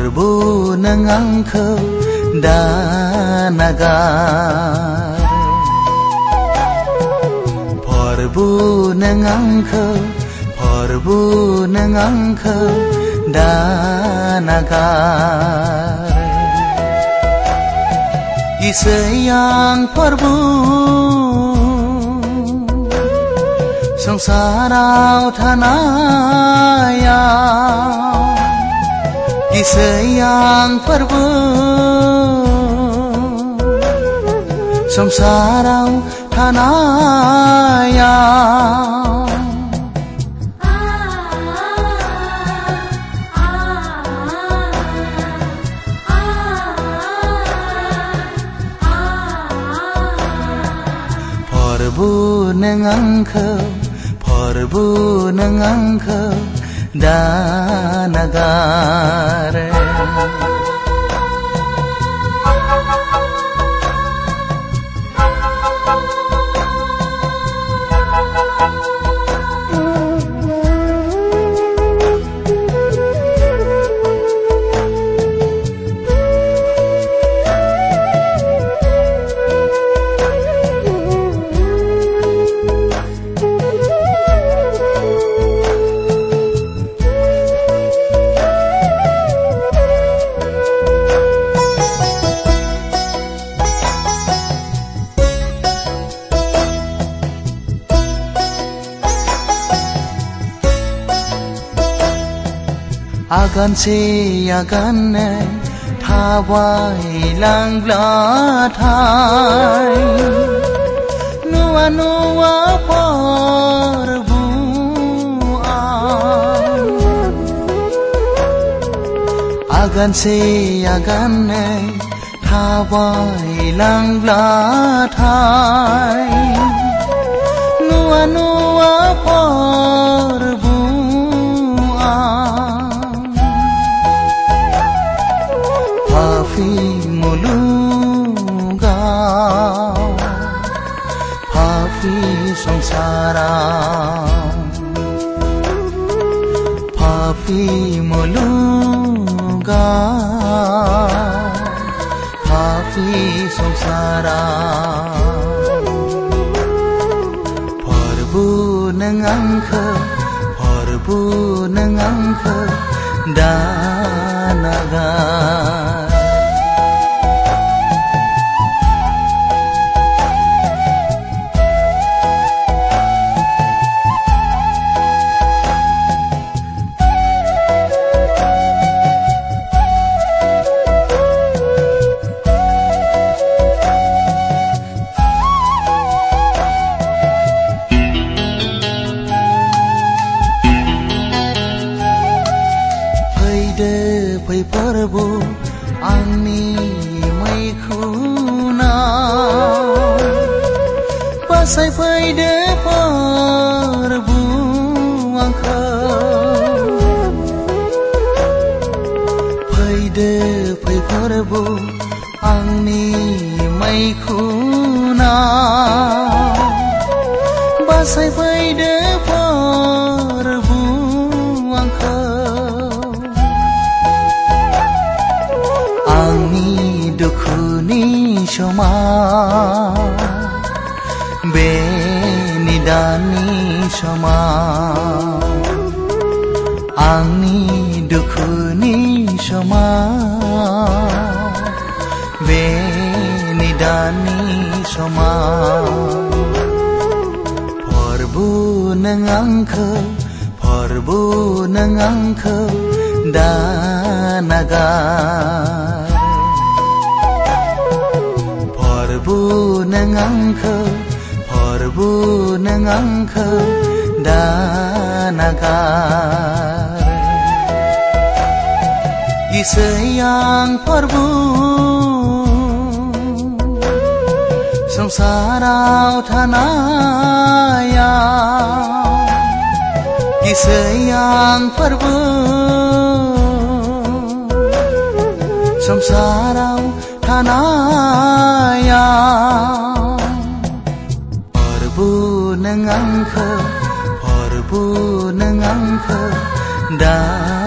Porbu nangangkau danagar Porbu nangangkau danagar Isayang porbu Sangsarau tanayang Isayang porbu Sangsarau tanayang Porbu nangangkau danagar Agan se agan thawai langlathai nuwa nuwa porbu agan se agan thawai langlathai nuwa nuwa porbu Pafi mulunga Pafi sangsara Pafi mulunga Pafi sangsara Porbu nangangkau danagar Pai porbu angni maikuna Pasai paide porbu angkau Paide pai porbu angni maikuna Pasai paide porbu angkau Dukhuni shoma benidani shoma Angni dukhuni shoma benidani shoma Porbu nangangkau Porbu nang angkau danagar Porbu nang angkau danagar Isayang porbu Sangsarau tanayang Isayang porbu Sangsarau tanayang Porbu nang angkau danagar